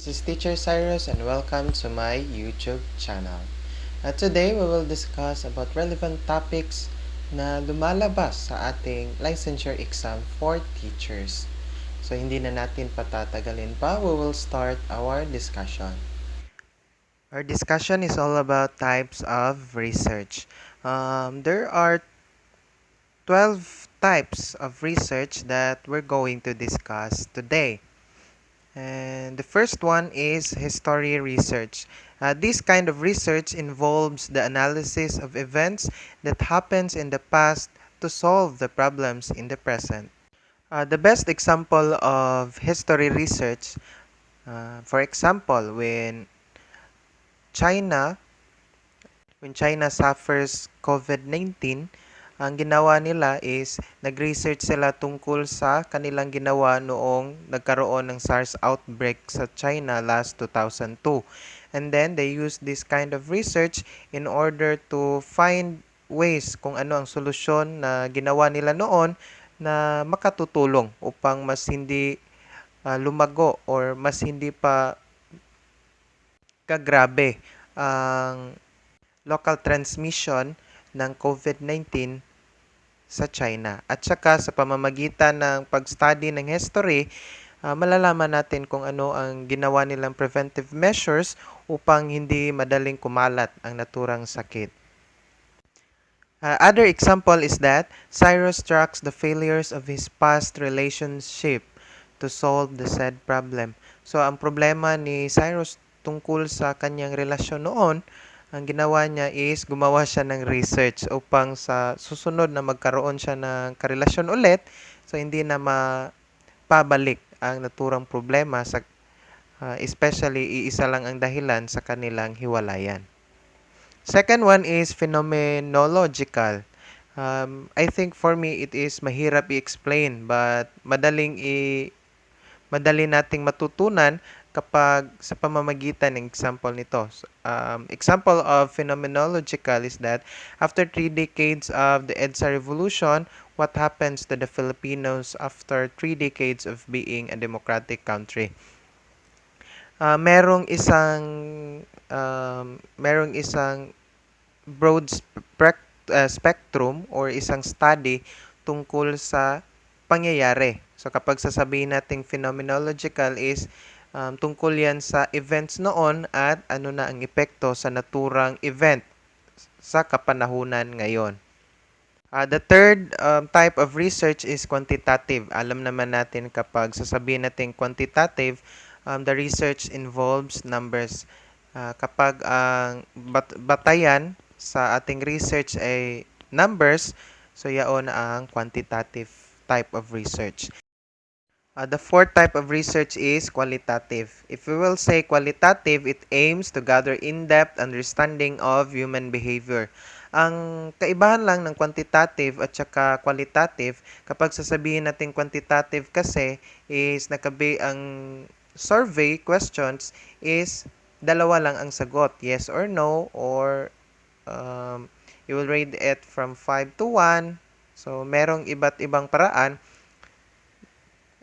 This is Teacher Cyrus and welcome to my YouTube channel. Today we will discuss about relevant topics na lumalabas sa ating licensure exam for teachers. So hindi na natin patatagalin pa, we will start our discussion. Our discussion is all about types of research. There are 12 types of research that we're going to discuss today. And the first one is history research. This kind of research involves the analysis of events that happens in the past to solve the problems in the present. The best example of history research, for example, China, when China suffers COVID-19, ang ginawa nila is nag-research sila tungkol sa kanilang ginawa noong nagkaroon ng SARS outbreak sa China last 2002. And then they use this kind of research in order to find ways kung ano ang solusyon na ginawa nila noon na makatutulong upang mas hindi lumago or mas hindi pa kagrabe ang local transmission ng COVID-19 sa China. At saka sa pamamagitan ng pag-study ng history, malalaman natin kung ano ang ginawa nilang preventive measures upang hindi madaling kumalat ang naturang sakit. Other example is that Cyrus tracks the failures of his past relationship to solve the said problem. So, ang problema ni Cyrus tungkol sa kanyang relasyon noon, ang ginawa niya is gumawa siya ng research upang sa susunod na magkaroon siya ng karelasyon ulit, so hindi na mapabalik ang naturang problema sa especially iisa lang ang dahilan sa kanilang hiwalayan. Second one is phenomenological. I think for me it is mahirap i-explain but madali nating matutunan kapag sa pamamagitan ng example nito. Example of phenomenological is that after 3 decades of the EDSA revolution, what happens to the Filipinos after 3 decades of being a democratic country? Merong isang broad spectrum or isang study tungkol sa pangyayari. So kapag sasabihin nating phenomenological is tungkol yan sa events noon at ano na ang epekto sa naturang event sa kapanahunan ngayon. The third type of research is quantitative. Alam naman natin kapag sasabihin natin quantitative, the research involves numbers. Kapag ang batayan sa ating research ay numbers, so yaon ang quantitative type of research. The fourth type of research is qualitative. If we will say qualitative, it aims to gather in-depth understanding of human behavior. Ang kaibahan lang ng quantitative at saka qualitative, kapag sasabihin natin quantitative kasi is ang survey questions is dalawa lang ang sagot, yes or no, or you will rate it from 5 to 1. So, merong iba't ibang paraan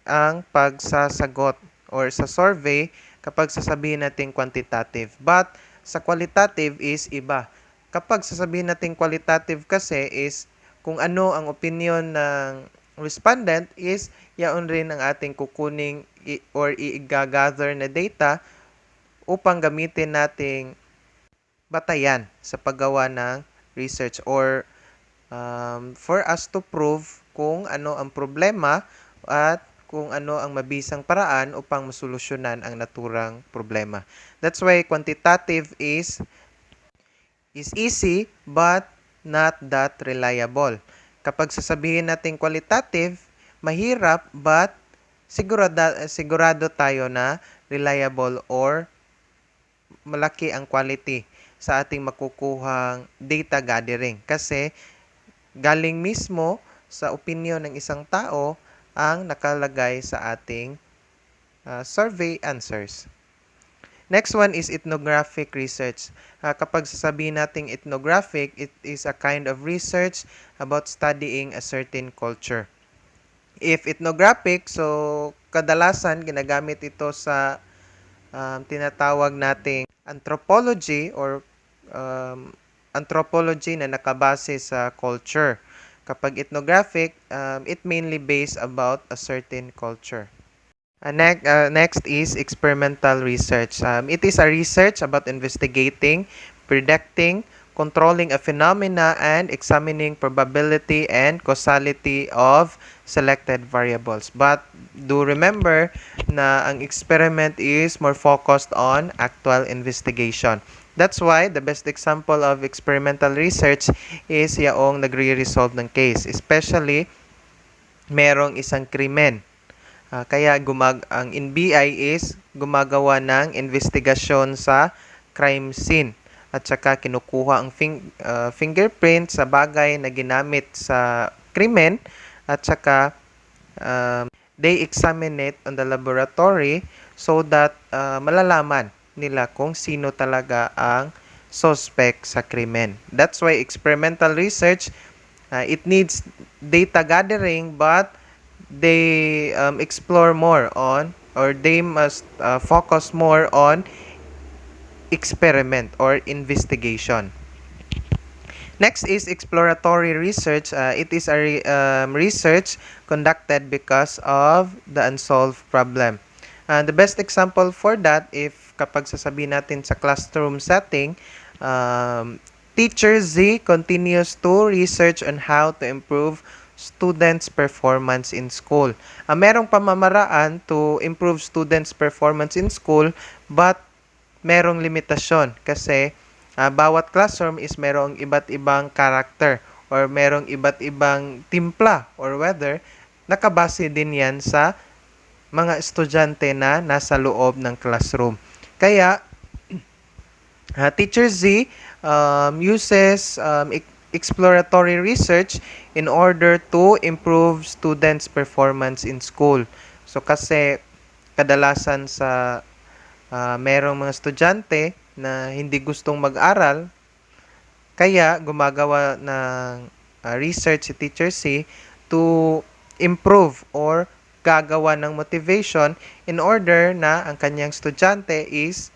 ang pagsasagot or sa survey kapag sasabihin natin quantitative. But sa qualitative is iba. Kapag sasabihin natin qualitative kasi is kung ano ang opinion ng respondent is yaon rin ang ating kukuning or i-gather na data upang gamitin nating batayan sa paggawa ng research or for us to prove kung ano ang problema at kung ano ang mabisang paraan upang masolusyonan ang naturang problema. That's why quantitative is easy but not that reliable. Kapag sasabihin natin qualitative, mahirap but sigurado tayo na reliable or malaki ang quality sa ating makukuhang data gathering kasi galing mismo sa opinion ng isang tao ang nakalagay sa ating survey answers. Next one is ethnographic research. Kapag sasabihin nating ethnographic, it is a kind of research about studying a certain culture. If ethnographic, so kadalasan ginagamit ito sa tinatawag nating anthropology or anthropology na nakabase sa culture. Kapag ethnographic, it mainly based about a certain culture. Next is experimental research. It is a research about investigating, predicting, controlling a phenomena, and examining probability and causality of selected variables. But do remember na ang experiment is more focused on actual investigation. That's why the best example of experimental research is yaong nagre-resolve ng case, especially merong isang krimen. Kaya ang NBI is gumagawa ng investigasyon sa crime scene at saka kinukuha ang fingerprint sa bagay na ginamit sa krimen at saka they examine it on the laboratory so that malalaman nila kung sino talaga ang suspect sa krimen. That's why experimental research, it needs data gathering, but they explore more on, or they must focus more on experiment or investigation. Next is exploratory research. It is a research conducted because of the unsolved problem. The best example for that, if kapag sasabihin natin sa classroom setting, Teacher Z continues to research on how to improve students' performance in school. Merong pamamaraan to improve students' performance in school, but merong limitasyon kasi bawat classroom is merong iba't ibang character or merong iba't ibang timpla or whether nakabase din yan sa mga estudyante na nasa loob ng classroom. Kaya, Teacher Z uses exploratory research in order to improve students' performance in school. So kasi kadalasan sa merong mga estudyante na hindi gustong mag-aral, kaya gumagawa ng research si Teacher C to improve or gagawa ng motivation in order na ang kanyang estudyante is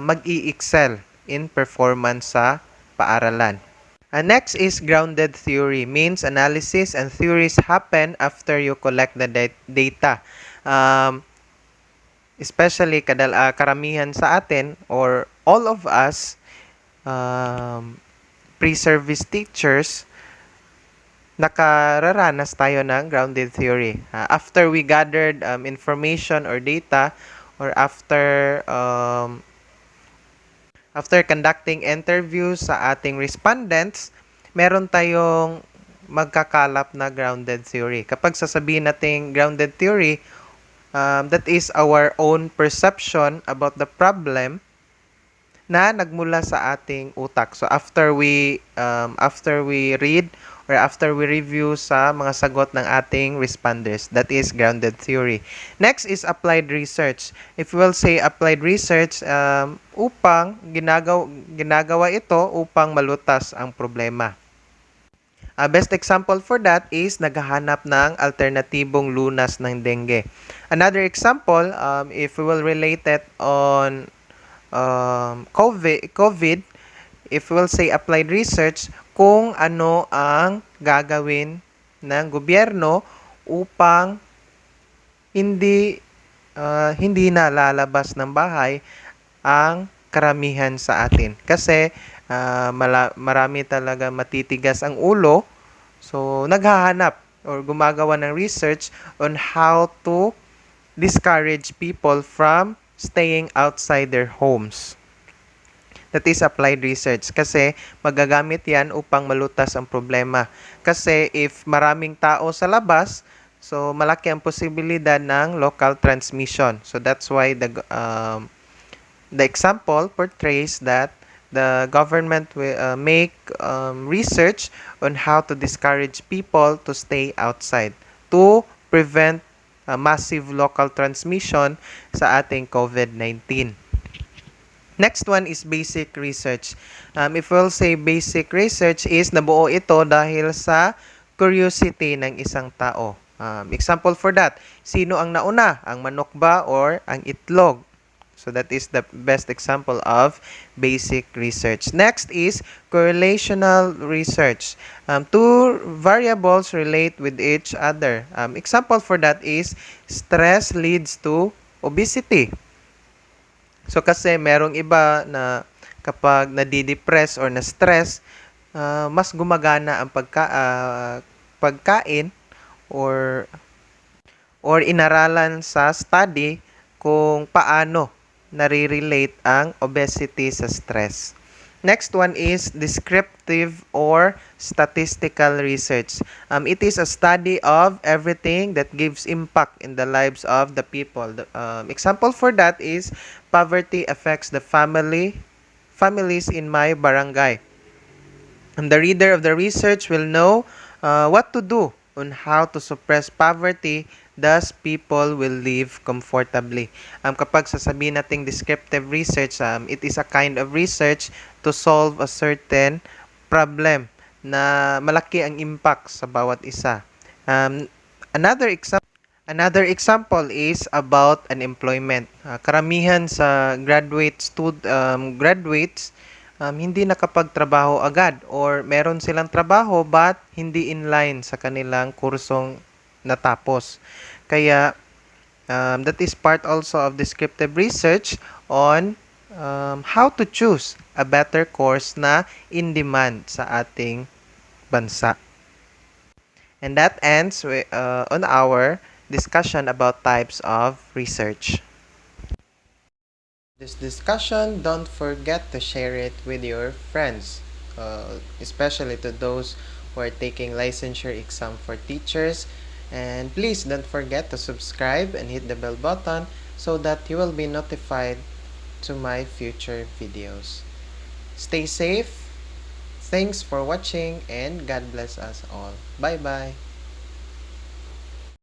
mag-i-excel in performance sa paaralan. Next is grounded theory. Means analysis and theories happen after you collect the data. Especially karamihan sa atin or all of us pre-service teachers, nakararanas tayo ng grounded theory. After we gathered information or data, or after conducting interviews sa ating respondents, meron tayong magkakalap na grounded theory. Kapag sasabihin natin grounded theory, that is our own perception about the problem na nagmula sa ating utak. So after we read or after we review sa mga sagot ng ating responders, that is grounded theory. Next is applied research. If we will say applied research, upang ginagawa ito upang malutas ang problema. Best example for that is naghahanap ng alternatibong lunas ng dengue. Another example, if we will relate it on COVID, if we will say applied research, kung ano ang gagawin ng gobyerno upang hindi na lalabas ng bahay ang karamihan sa atin. Kasi marami talaga matitigas ang ulo. So, naghahanap or gumagawa ng research on how to discourage people from staying outside their homes. That is applied research. Kasi magagamit yan upang malutas ang problema. Kasi if maraming tao sa labas, so malaki ang posibilidad ng local transmission. So that's why the example portrays that the government will make research on how to discourage people to stay outside to prevent massive local transmission sa ating COVID-19. Next one is basic research. If we'll say basic research is nabuo ito dahil sa curiosity ng isang tao. Example for that, sino ang nauna? Ang manok ba or ang itlog? So that is the best example of basic research. Next is correlational research. Two variables relate with each other. Example for that is stress leads to obesity. So kasi merong iba na kapag nadidepress or na-stress, mas gumagana ang pagkain or inaralan sa study kung paano nare-relate ang obesity sa stress. Next one is descriptive or statistical research. It is a study of everything that gives impact in the lives of the people. Example for that is poverty affects the families in my barangay. And the reader of the research will know what to do on how to suppress poverty, thus people will live comfortably. Kapag sasabihin nating descriptive research, it is a kind of research to solve a certain problem na malaki ang impact sa bawat isa. Another example is about unemployment. Karamihan sa graduates hindi nakapagtrabaho agad or meron silang trabaho but hindi in line sa kanilang kursong natapos. Kaya that is part also of descriptive research on how to choose a better course na in demand sa ating bansa. And that ends on our discussion about types of research. This discussion, don't forget to share it with your friends, especially to those who are taking licensure exam for teachers. And please don't forget to subscribe and hit the bell button so that you will be notified to my future videos. Stay safe. Thanks for watching and God bless us all. Bye-bye.